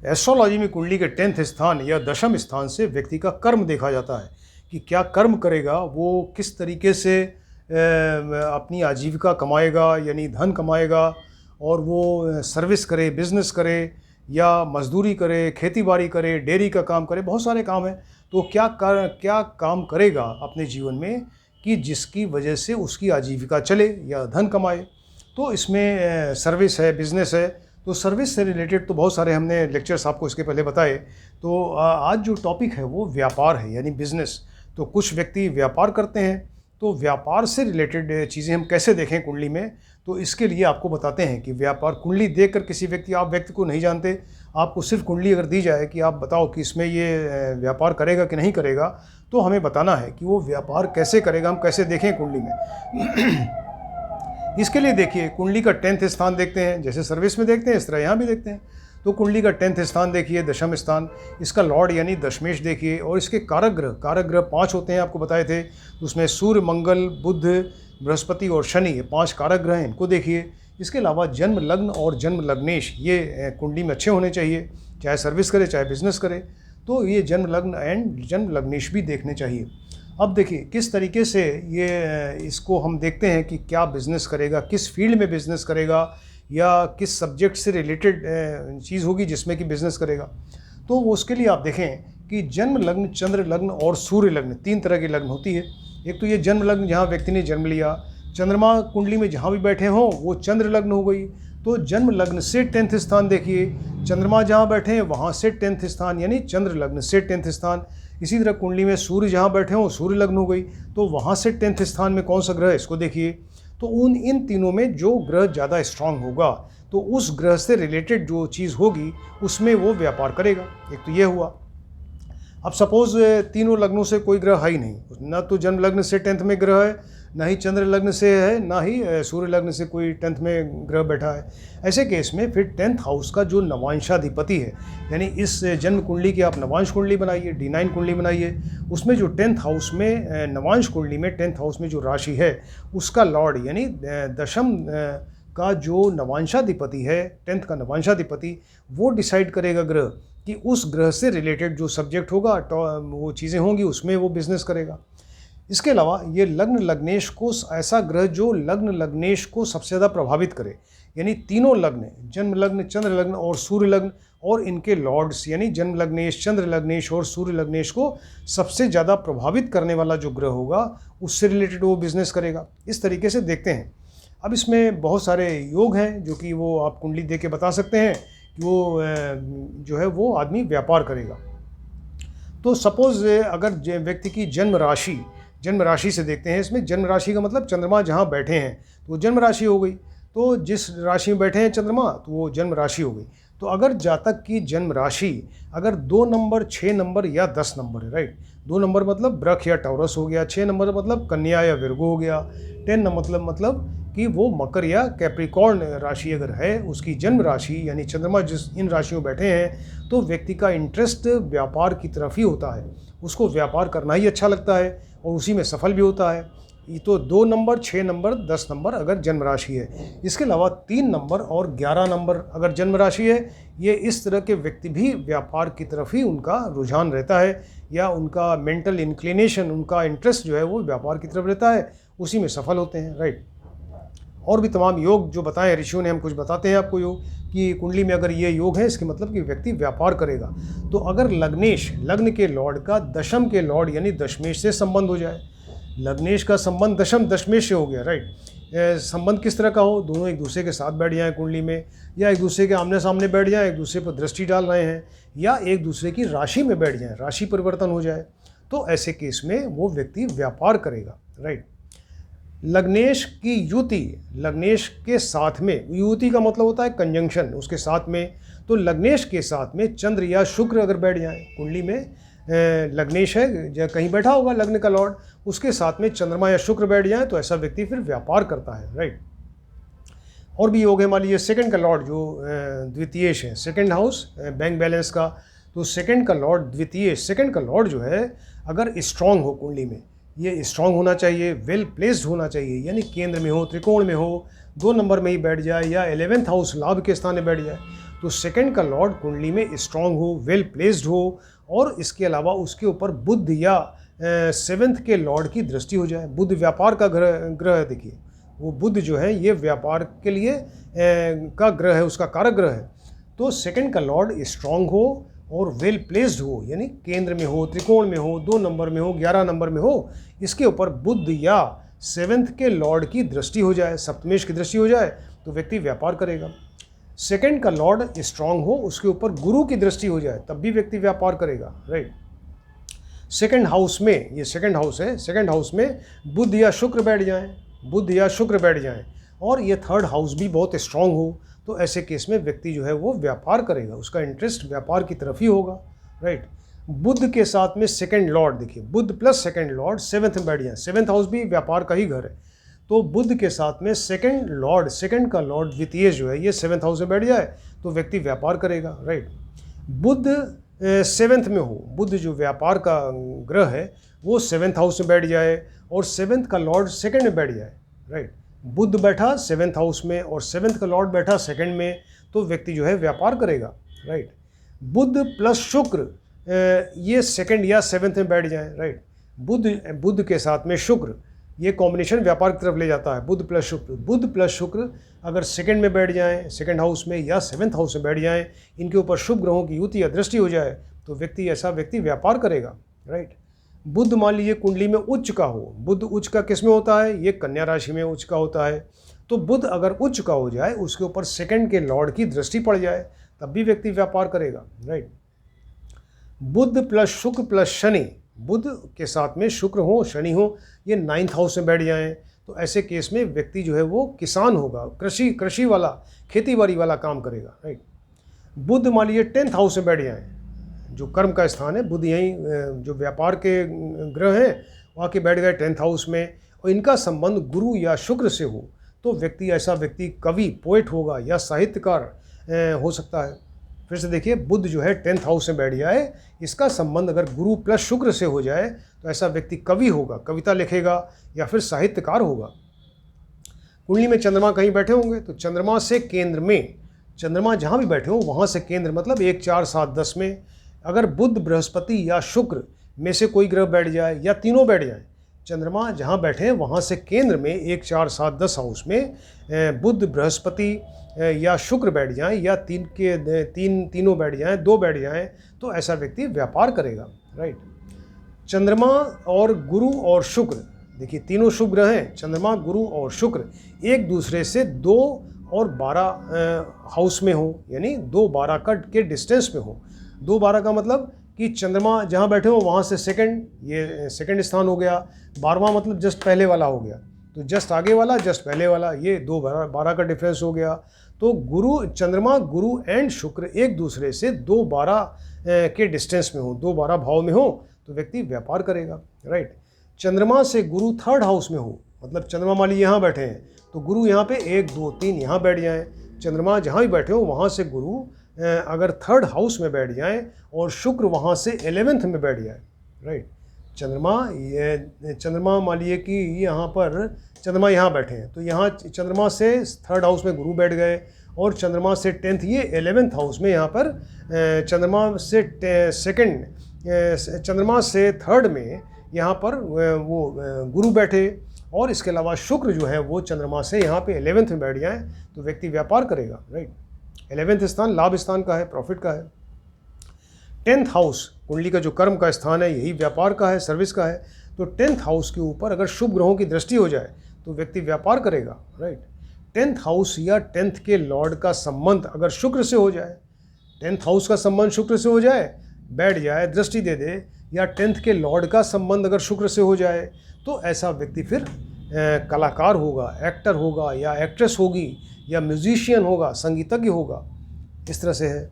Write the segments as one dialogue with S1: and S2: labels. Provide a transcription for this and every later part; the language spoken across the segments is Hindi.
S1: एस्ट्रोलॉजी में कुंडली के 10th स्थान या दशम स्थान से व्यक्ति का कर्म देखा जाता है कि क्या कर्म करेगा, वो किस तरीके से अपनी आजीविका कमाएगा यानी धन कमाएगा, और वो सर्विस करे, बिजनेस करे या मजदूरी करे, खेती बाड़ी करे, डेयरी का काम करे, बहुत सारे काम हैं। तो क्या काम करेगा अपने जीवन में कि जिसकी वजह से उसकी आजीविका चले या धन कमाए। तो इसमें सर्विस है, बिजनेस है। तो सर्विस से रिलेटेड तो बहुत सारे हमने लेक्चर्स आपको इसके पहले बताए। तो आज जो टॉपिक है वो व्यापार है यानी बिजनेस। तो कुछ व्यक्ति व्यापार करते हैं, तो व्यापार से रिलेटेड चीज़ें हम कैसे देखें कुंडली में, तो इसके लिए आपको बताते हैं कि व्यापार कुंडली देखकर किसी व्यक्ति को नहीं जानते, आपको सिर्फ कुंडली अगर दी जाए कि आप बताओ कि इसमें ये व्यापार करेगा कि नहीं करेगा, तो हमें बताना है कि वो व्यापार कैसे करेगा, हम कैसे देखें कुंडली में। इसके लिए देखिए कुंडली का 10th स्थान देखते हैं, जैसे सर्विस में देखते हैं इस तरह यहाँ भी देखते हैं। तो कुंडली का 10th स्थान देखिए, दशम स्थान, इसका लॉर्ड यानी दशमेश देखिए, और इसके कारक ग्रह 5 होते हैं, आपको बताए थे। उसमें सूर्य, मंगल, बुध, बृहस्पति और शनि, ये 5 कारक ग्रह हैं, इनको देखिए। इसके अलावा जन्म लग्न और जन्म लग्नेश ये कुंडली में अच्छे होने चाहिए, चाहे सर्विस करे चाहे बिजनेस करे। तो ये जन्म लग्न एंड जन्म लग्नेश भी देखने चाहिए। अब देखिए किस तरीके से ये इसको हम देखते हैं कि क्या बिज़नेस करेगा, किस फील्ड में बिज़नेस करेगा, या किस सब्जेक्ट से रिलेटेड चीज़ होगी जिसमें कि बिज़नेस करेगा। तो उसके लिए आप देखें कि जन्म लग्न, चंद्र लग्न और सूर्य लग्न, 3 तरह की लग्न होती है। एक तो ये जन्म लग्न जहाँ व्यक्ति ने जन्म लिया, चंद्रमा कुंडली में जहाँ भी बैठे हों वो चंद्र लग्न हो गई। तो जन्म लग्न से 10th स्थान देखिए, चंद्रमा जहाँ बैठे हैं वहाँ से 10th स्थान यानी चंद्र लग्न से 10th स्थान। इसी तरह कुंडली में सूर्य जहाँ बैठे हों सूर्य लग्न हो गई, तो वहाँ से 10th स्थान में कौन सा ग्रह है इसको देखिए। तो इन तीनों में जो ग्रह ज़्यादा स्ट्रांग होगा तो उस ग्रह से रिलेटेड जो चीज़ होगी उसमें वो व्यापार करेगा। एक तो ये हुआ। अब सपोज़ तीनों लग्नों से कोई ग्रह है ही नहीं, ना तो जन्म लग्न से 10th में ग्रह है, ना ही चंद्र लग्न से है, ना ही सूर्य लग्न से कोई 10th में ग्रह बैठा है। ऐसे केस में फिर 10th हाउस का जो नवांशाधिपति है, यानी इस जन्म कुंडली की आप नवांश कुंडली बनाइए, D9 कुंडली बनाइए, उसमें जो 10th हाउस में नवांश कुंडली में 10th हाउस में जो राशि है उसका लॉर्ड यानी दशम का जो नवांशाधिपति है, 10th का नवांशाधिपति, वो डिसाइड करेगा ग्रह कि उस ग्रह से रिलेटेड जो सब्जेक्ट होगा, वो चीज़ें होंगी, उसमें वो बिज़नेस करेगा। इसके अलावा ये लग्न लग्नेश को, ऐसा ग्रह जो लग्न लग्नेश को सबसे ज़्यादा प्रभावित करे, यानी तीनों लग्न, जन्म लग्न, चंद्र लग्न और सूर्य लग्न, और इनके लॉर्ड्स यानी जन्म लग्नेश, चंद्र लग्नेश और सूर्य लग्नेश को सबसे ज़्यादा प्रभावित करने वाला जो ग्रह होगा उससे रिलेटेड वो बिज़नेस करेगा। इस तरीके से देखते हैं। अब इसमें बहुत सारे योग हैं जो कि वो आप कुंडली देख के बता सकते हैं कि वो जो है वो आदमी व्यापार करेगा। तो सपोज़ अगर व्यक्ति की जन्म राशि से देखते हैं, इसमें जन्म राशि का मतलब चंद्रमा जहाँ बैठे हैं तो वो जन्म राशि हो गई। तो जिस राशि में बैठे हैं चंद्रमा तो वो जन्म राशि हो गई। तो अगर जातक की जन्म राशि अगर 2 नंबर, 6 नंबर या 10 नंबर है, राइट, 2 नंबर मतलब वृष या टॉरस हो गया, 6 नंबर मतलब कन्या या विर्गो हो गया, 10 मतलब कि वो मकर या कैप्रिकॉर्न राशि अगर है, उसकी जन्म राशि यानी चंद्रमा जिस इन राशियों में बैठे हैं, तो व्यक्ति का इंटरेस्ट व्यापार की तरफ ही होता है। उसको व्यापार करना ही अच्छा लगता है और उसी में सफल भी होता है। ये तो 2 नंबर, 6 नंबर, 10 नंबर अगर जन्म राशि है। इसके अलावा 3 नंबर और 11 नंबर अगर जन्म राशि है, ये इस तरह के व्यक्ति भी व्यापार की तरफ ही उनका रुझान रहता है, या उनका मेंटल इंक्लिनेशन, उनका इंटरेस्ट जो है वो व्यापार की तरफ रहता है, उसी में सफल होते हैं, राइट। और भी तमाम योग जो बताए ऋषियों ने, हम कुछ बताते हैं आपको योग कि कुंडली में अगर ये योग है इसके मतलब कि व्यक्ति व्यापार करेगा। तो अगर लग्नेश, लग्न के लॉर्ड का दशम के लॉर्ड यानी दशमेश से संबंध हो जाए, लग्नेश का संबंध दशमेश से हो गया, राइट। संबंध किस तरह का हो, दोनों एक दूसरे के साथ बैठ जाएं कुंडली में, या एक दूसरे के आमने सामने बैठ जाएं, एक दूसरे पर दृष्टि डाल रहे हैं, या एक दूसरे की राशि में बैठ जाएं, राशि परिवर्तन हो जाए, तो ऐसे केस में वो व्यक्ति व्यापार करेगा, राइट। लग्नेश की युति, लग्नेश के साथ में, युति का मतलब होता है कंजंक्शन, उसके साथ में, तो लग्नेश के साथ में चंद्र या शुक्र अगर बैठ जाए कुंडली में, लग्नेश है कहीं बैठा होगा लग्न का लॉर्ड, उसके साथ में चंद्रमा या शुक्र बैठ जाए, तो ऐसा व्यक्ति फिर व्यापार करता है, राइट। और भी योग है, मान लीजिए सेकंड का लॉर्ड जो द्वितीयेश है, सेकंड हाउस बैंक बैलेंस का, तो सेकंड का लॉर्ड द्वितीय, सेकंड का लॉर्ड जो है अगर स्ट्रांग हो कुंडली में, ये स्ट्रांग होना चाहिए, वेल प्लेस्ड होना चाहिए, यानी केंद्र में हो, त्रिकोण में हो, 2 नंबर में ही बैठ जाए, या 11th हाउस लाभ के स्थान में बैठ जाए, तो सेकंड का लॉर्ड कुंडली में स्ट्रांग हो, वेल प्लेस्ड हो, और इसके अलावा उसके ऊपर बुध या सेवेंथ के लॉर्ड की दृष्टि हो जाए। बुध व्यापार का ग्रह है, देखिए वो बुध जो है ये व्यापार के लिए का ग्रह है, उसका कारक ग्रह है। तो सेकंड का लॉर्ड स्ट्रांग हो और वेल प्लेस्ड हो, यानी केंद्र में हो, त्रिकोण में हो, 2 नंबर में हो, 11 नंबर में हो, इसके ऊपर बुध या सेवेंथ के लॉर्ड की दृष्टि हो जाए, सप्तमेश की दृष्टि हो जाए, तो व्यक्ति व्यापार करेगा। सेकंड का लॉर्ड स्ट्रांग हो, उसके ऊपर गुरु की दृष्टि हो जाए, तब भी व्यक्ति व्यापार करेगा, राइट। सेकंड हाउस में, ये सेकंड हाउस है, सेकंड हाउस में बुध या शुक्र बैठ जाएं, बुध या शुक्र बैठ जाएं, और ये थर्ड हाउस भी बहुत स्ट्रांग हो, तो ऐसे केस में व्यक्ति जो है वो व्यापार करेगा, उसका इंटरेस्ट व्यापार की तरफ ही होगा, राइट। बुध के साथ में सेकंड लॉर्ड, देखिए बुध प्लस सेकंड लॉर्ड सेवन्थ में बैठ जाए, सेवन्थ हाउस भी व्यापार का ही घर है, तो बुध के साथ में सेकंड लॉर्ड, सेकंड का लॉर्ड द्वितीय जो है ये सेवन्थ हाउस में बैठ जाए, तो व्यक्ति व्यापार करेगा, राइट। बुध सेवन्थ में हो, बुध जो व्यापार का ग्रह है वो सेवन्थ हाउस में बैठ जाए, और सेवन्थ का लॉर्ड सेकंड में बैठ जाए, राइट। बुध बैठा सेवन्थ हाउस में और सेवन्थ का लॉर्ड बैठा सेकंड में, तो व्यक्ति जो है व्यापार करेगा, राइट। बुध प्लस शुक्र ये सेकंड या सेवन्थ में बैठ जाए, राइट। बुध के साथ में शुक्र, ये कॉम्बिनेशन व्यापार की तरफ ले जाता है, बुध प्लस शुक्र। बुध प्लस शुक्र अगर सेकंड में बैठ जाएं, सेकंड हाउस में या सेवन्थ हाउस में बैठ जाएं, इनके ऊपर शुभ ग्रहों की युति या दृष्टि हो जाए, तो ऐसा व्यक्ति व्यापार करेगा, राइट। बुध मान लीजिए कुंडली में उच्च का हो, बुध उच्च का किस में होता है, ये कन्या राशि में उच्च का होता है, तो बुध अगर उच्च का हो जाए, उसके ऊपर सेकंड के लॉर्ड की दृष्टि पड़ जाए, तब भी व्यक्ति व्यापार करेगा, राइट। बुध प्लस शुक्र प्लस शनि, बुध के साथ में शुक्र हो, शनि हो, ये 9th हाउस में बैठ जाएं, तो ऐसे केस में व्यक्ति जो है वो किसान होगा, कृषि वाला, खेती बाड़ी वाला काम करेगा, राइट। बुध मान लीजिए 10th हाउस में बैठ जाएं, जो कर्म का स्थान है, बुध यहीं जो व्यापार के ग्रह हैं वहाँ के बैठ गए 10th हाउस में, और इनका संबंध गुरु या शुक्र से हो, तो ऐसा व्यक्ति कवि, पोएट होगा या साहित्यकार हो सकता है। फिर से देखिए, बुध जो है 10th हाउस में बैठ जाए, इसका संबंध अगर गुरु प्लस शुक्र से हो जाए, तो ऐसा व्यक्ति कवि होगा, कविता लिखेगा या फिर साहित्यकार होगा। कुंडली में चंद्रमा कहीं बैठे होंगे, तो चंद्रमा से केंद्र में, चंद्रमा जहाँ भी बैठे हो वहाँ से केंद्र, मतलब 1, 4, 7, 10 में अगर बुध, बृहस्पति या शुक्र में से कोई ग्रह बैठ जाए या तीनों बैठ जाए, चंद्रमा जहाँ बैठे हैं वहाँ से केंद्र में 1, 4, 7, 10 हाउस में बुध, बृहस्पति या शुक्र बैठ जाएं, या तीनों बैठ जाएं, 2 बैठ जाएं, तो ऐसा व्यक्ति व्यापार करेगा, राइट। चंद्रमा और गुरु और शुक्र, देखिए तीनों शुभ ग्रह हैं, चंद्रमा, गुरु और शुक्र एक दूसरे से 2 और 12 हाउस में हो, यानी 2, 12 के डिस्टेंस में हो। 2, 12 का मतलब कि चंद्रमा जहाँ बैठे हो वहाँ से सेकंड, ये सेकंड स्थान हो गया, 12वां मतलब जस्ट पहले वाला हो गया, तो जस्ट आगे वाला, जस्ट पहले वाला, ये 2, 12 का डिफरेंस हो गया। तो चंद्रमा, गुरु एंड शुक्र एक दूसरे से 2, 12 के डिस्टेंस में हो, 2, 12 भाव में हो, तो व्यक्ति व्यापार करेगा, राइट। चंद्रमा से गुरु 3rd हाउस में हो, मतलब चंद्रमा मान लीजिए यहाँ बैठे हैं, तो गुरु यहाँ पे 1, 2, 3 यहाँ बैठ जाएं, चंद्रमा जहाँ भी बैठे हो वहाँ से गुरु अगर 3rd हाउस में बैठ जाएं और शुक्र वहाँ से 11th में बैठ जाए, राइट। चंद्रमा मान लीजिए कि यहाँ पर चंद्रमा यहाँ बैठे हैं, तो यहाँ चंद्रमा से 3rd हाउस में गुरु बैठ गए, और चंद्रमा से 10th, ये 11th हाउस में यहाँ पर चंद्रमा से चंद्रमा से 3rd में यहाँ पर वो गुरु बैठे, और इसके अलावा शुक्र जो है वो चंद्रमा से यहाँ पे 11th में बैठ जाए, तो व्यक्ति व्यापार करेगा, राइट। 11th स्थान लाभ स्थान का है, प्रॉफिट का है। 10th हाउस कुंडली का जो कर्म का स्थान है, यही व्यापार का है, सर्विस का है, तो 10th हाउस के ऊपर अगर शुभ ग्रहों की दृष्टि हो जाए तो व्यक्ति व्यापार करेगा, राइट। 10th हाउस या 10th के लॉर्ड का संबंध अगर शुक्र से हो जाए, 10th हाउस का संबंध शुक्र से हो जाए, बैठ जाए, दृष्टि दे दे, या 10th के लॉर्ड का संबंध अगर शुक्र से हो जाए, तो ऐसा व्यक्ति फिर कलाकार होगा, एक्टर होगा या एक्ट्रेस होगी, या म्यूजिशियन होगा, संगीतज्ञ होगा, इस तरह से है।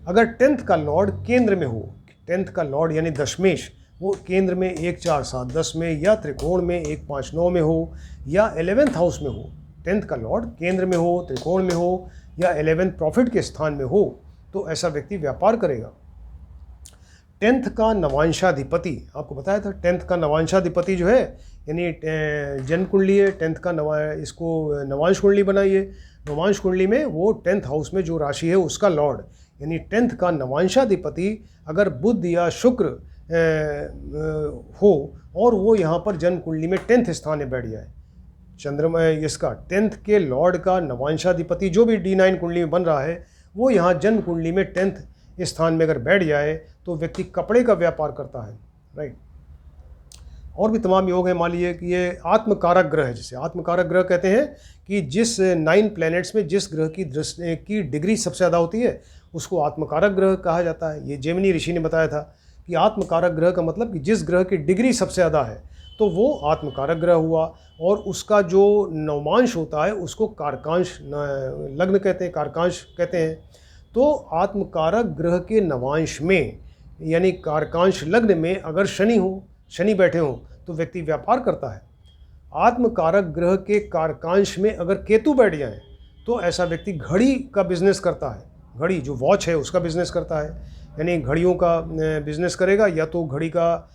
S1: अगर 10th का लॉर्ड केंद्र में हो, 10th का लॉर्ड यानी दशमेश, वो केंद्र में 1, 4, 7, 10 में, या त्रिकोण में 1, 5, 9 में हो, या 11th हाउस में हो, 10th का लॉर्ड केंद्र में हो, त्रिकोण में हो, या 11th प्रॉफिट के स्थान में हो, तो ऐसा व्यक्ति व्यापार करेगा। 10th का नवांशाधिपति, आपको बताया था 10th का नवांशाधिपति जो है, यानी जन्म कुंडली है 10th का इसको नवांश कुंडली बनाइए। नवांश कुंडली में वो 10th हाउस में जो राशि है उसका लॉर्ड, यानी 10th का नवांशाधिपति अगर बुध या शुक्र हो और वो यहाँ पर जन्म कुंडली में 10th स्थान में बैठ जाए, चंद्रमा इसका 10th के लॉर्ड का नवांशाधिपति जो भी D9 कुंडली में बन रहा है वो यहाँ जन्म कुंडली में 10th स्थान में अगर बैठ जाए तो व्यक्ति कपड़े का व्यापार करता है, राइट। और भी तमाम योग हैं, मान लीजिए कि ये आत्मकारक ग्रह है, जिसे आत्मकारक ग्रह कहते हैं कि जिस 9 प्लैनेट्स में जिस ग्रह की डिग्री सबसे ज़्यादा होती है उसको आत्मकारक ग्रह कहा जाता है। ये जेमिनी ऋषि ने बताया था कि आत्मकारक ग्रह का मतलब कि जिस ग्रह की डिग्री सबसे ज़्यादा है तो वो आत्मकारक ग्रह हुआ, और उसका जो नवमांश होता है उसको कारकांश लग्न कहते हैं, कारकांश कहते हैं। तो आत्मकारक ग्रह के नवांश में यानी कारकांश लग्न में अगर शनि बैठे हों तो व्यक्ति व्यापार करता है। आत्मकारक ग्रह के कारकांश में अगर केतु बैठ जाए तो ऐसा व्यक्ति घड़ी का बिजनेस करता है, घड़ी जो वॉच है उसका बिजनेस करता है, यानी घड़ियों का बिजनेस करेगा, या तो घड़ी का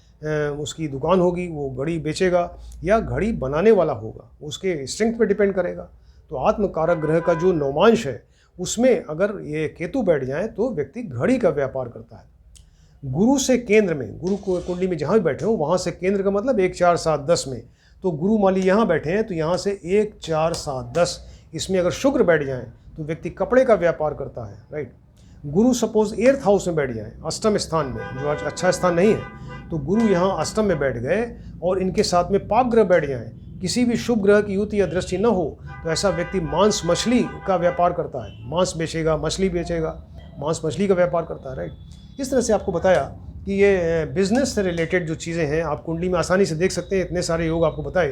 S1: उसकी दुकान होगी वो घड़ी बेचेगा, या घड़ी बनाने वाला होगा, उसके स्ट्रेंथ पे डिपेंड करेगा। तो आत्मकारक ग्रह का जो नवमांश है उसमें अगर ये केतु बैठ जाए तो व्यक्ति घड़ी का व्यापार करता है। गुरु से केंद्र में, गुरु को कुंडली में जहाँ भी बैठे हो वहाँ से केंद्र का मतलब 1 4 7 10 में, तो गुरु मान लीजिए यहाँ बैठे हैं तो यहाँ से 1 4 7 10 इसमें अगर शुक्र बैठ जाए तो व्यक्ति कपड़े का व्यापार करता है, राइट। गुरु सपोज 8th हाउस में बैठ जाए, अष्टम स्थान में जो आज अच्छा स्थान नहीं है, तो गुरु यहाँ अष्टम में बैठ गए और इनके साथ में पाप ग्रह बैठ जाए, किसी भी शुभ ग्रह की युति या दृष्टि न हो तो ऐसा व्यक्ति मांस मछली का व्यापार करता है, मांस बेचेगा, मछली बेचेगा, मांस मछली का व्यापार करता है, राइट। इस तरह से आपको बताया कि ये बिज़नेस से रिलेटेड जो चीज़ें हैं आप कुंडली में आसानी से देख सकते हैं। इतने सारे योग आपको बताए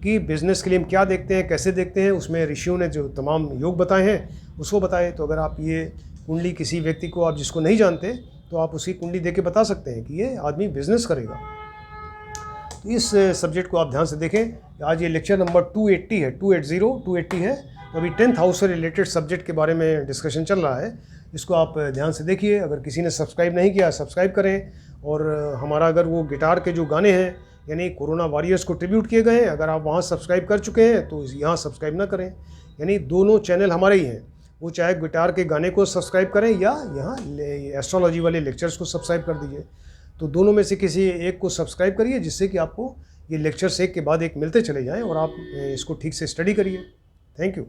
S1: कि बिज़नेस के लिए हम क्या देखते हैं, कैसे देखते हैं, उसमें ऋषियों ने जो तमाम योग बताए हैं उसको बताए। तो अगर आप ये कुंडली किसी व्यक्ति को आप जिसको नहीं जानते तो आप उसकी कुंडली देख के बता सकते हैं कि ये आदमी बिज़नेस करेगा। तो इस सब्जेक्ट को आप ध्यान से देखें। आज ये लेक्चर नंबर 280 है, 280 है। तो अभी 10th हाउस से रिलेटेड सब्जेक्ट के बारे में डिस्कशन चल रहा है, इसको आप ध्यान से देखिए। अगर किसी ने सब्सक्राइब नहीं किया सब्सक्राइब करें। और हमारा अगर वो गिटार के जो गाने हैं यानी कोरोना वॉरियर्स को ट्रिब्यूट किए गए हैं, अगर आप वहाँ सब्सक्राइब कर चुके हैं तो यहाँ सब्सक्राइब ना करें, यानी दोनों चैनल हमारे ही हैं। वो चाहे गिटार के गाने को सब्सक्राइब करें या यहाँ एस्ट्रोलॉजी वाले लेक्चर्स को सब्सक्राइब कर दीजिए। तो दोनों में से किसी एक को सब्सक्राइब करिए जिससे कि आपको ये लेक्चर्स एक के बाद एक मिलते चले जाएँ और आप इसको ठीक से स्टडी करिए। Thank you.